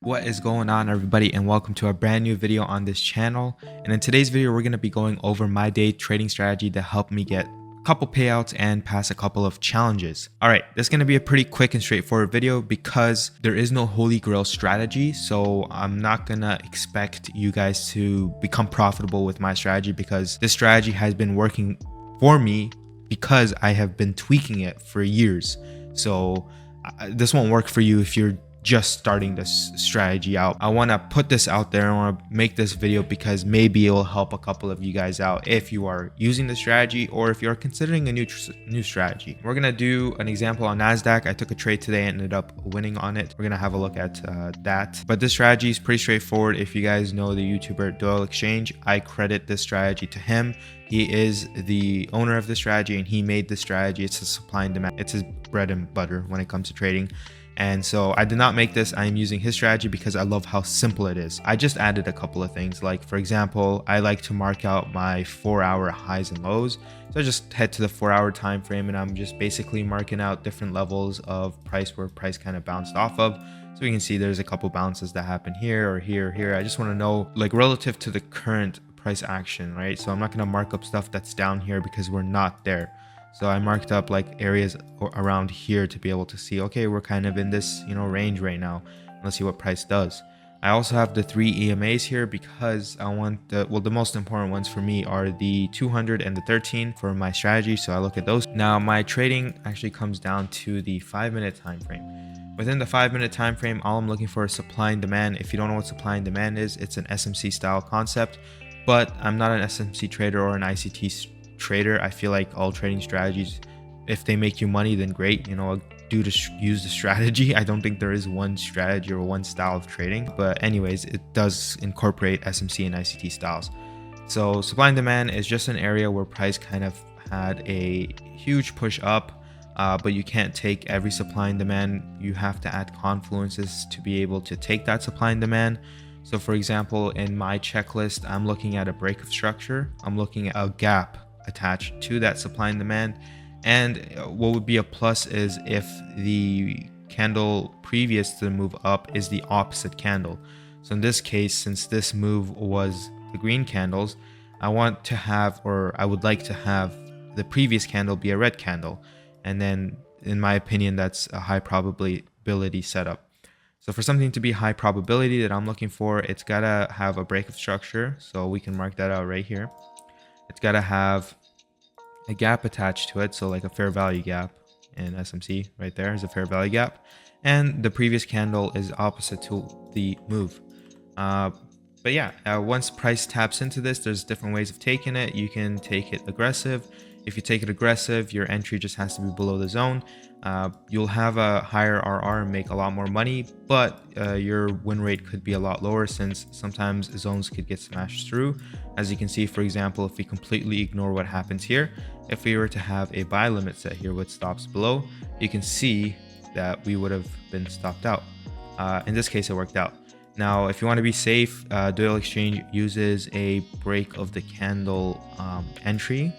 What is going on, everybody, and welcome to a brand new video on this channel. And in today's video, we're going to be going over my day trading strategy to help me get a couple payouts and pass a couple of challenges. All right, this is going to be a pretty quick and straightforward video because there is no holy grail strategy. So I'm not going to expect you guys to become profitable with my strategy because this strategy has been working for me because I have been tweaking it for years. So this won't work for you if you're just starting this strategy out. I want to put this out there. I want to make this video because maybe it will help a couple of you guys out if you are using the strategy or if you're considering a new strategy. We're gonna do an example on NASDAQ. I took a trade today and ended up winning on it. We're gonna have a look at that. But this strategy is pretty straightforward. If you guys know the YouTuber Doyle Exchange, I credit this strategy to him. He is the owner of the strategy and he made this strategy. It's a supply and demand. It's his bread and butter when it comes to trading. And so I did not make this. I am using his strategy because I love how simple it is. I just added a couple of things. Like, for example, I like to mark out my 4-hour highs and lows. So I just head to the 4-hour time frame and I'm just basically marking out different levels of price where price kind of bounced off of. So you can see there's a couple bounces that happen here or here or here. I just want to know, like, relative to the current price action, right? So I'm not going to mark up stuff that's down here because we're not there. So I marked up like areas around here to be able to see, okay, we're kind of in this, range right now. Let's see what price does. I also have the 3 EMAs here because I want the most important ones for me are the 200 and the 13 for my strategy. So I look at those. Now my trading actually comes down to the 5-minute time frame. Within the 5-minute time frame, all I'm looking for is supply and demand. If you don't know what supply and demand is, it's an SMC style concept, but I'm not an SMC trader or an ICT trader. I feel like all trading strategies, if they make you money, then great, do to use the strategy. I don't think there is one strategy or one style of trading, but anyways, it does incorporate SMC and ICT styles. So supply and demand is just an area where price kind of had a huge push up, but you can't take every supply and demand. You have to add confluences to be able to take that supply and demand. So for example, in my checklist, I'm looking at a break of structure. I'm looking at a gap attached to that supply and demand, and what would be a plus is if the candle previous to the move up is the opposite candle. So in this case, since this move was the green candles, I would like to have the previous candle be a red candle, and then in my opinion that's a high probability setup. So for something to be high probability that I'm looking for, it's gotta have a break of structure, so we can mark that out right here. It's got to have a gap attached to it, so like a fair value gap in SMC right there is a fair value gap, and the previous candle is opposite to the move. But yeah, once price taps into this, there's different ways of taking it. You can take it aggressive. If you take it aggressive, your entry just has to be below the zone. You'll have a higher RR and make a lot more money, but your win rate could be a lot lower since sometimes zones could get smashed through. As you can see, for example, if we completely ignore what happens here, if we were to have a buy limit set here with stops below, you can see that we would have been stopped out. In this case, it worked out. Now, if you want to be safe, Doyle Exchange uses a break of the candle entry,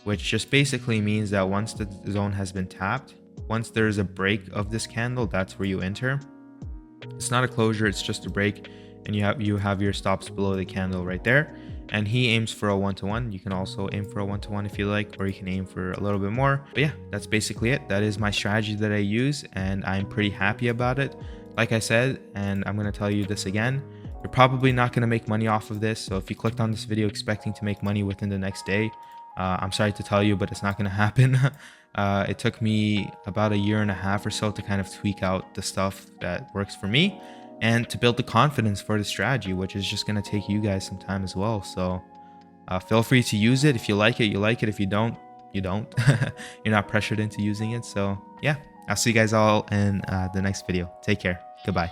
which just basically means that once the zone has been tapped, once there's a break of this candle, that's where you enter. It's not a closure, it's just a break, and you have your stops below the candle right there. And he aims for a 1-to-1. You can also aim for a 1-to-1 if you like, or you can aim for a little bit more. But yeah, that's basically it. That is my strategy that I use, and I'm pretty happy about it. Like I said, and I'm going to tell you this again, you're probably not going to make money off of this. So if you clicked on this video expecting to make money within the next day, I'm sorry to tell you, but it's not going to happen. It took me about a year and a half or so to kind of tweak out the stuff that works for me and to build the confidence for the strategy, which is just going to take you guys some time as well. So feel free to use it. If you like it, you like it. If you don't, you don't. You're not pressured into using it. So yeah, I'll see you guys all in the next video. Take care. Goodbye.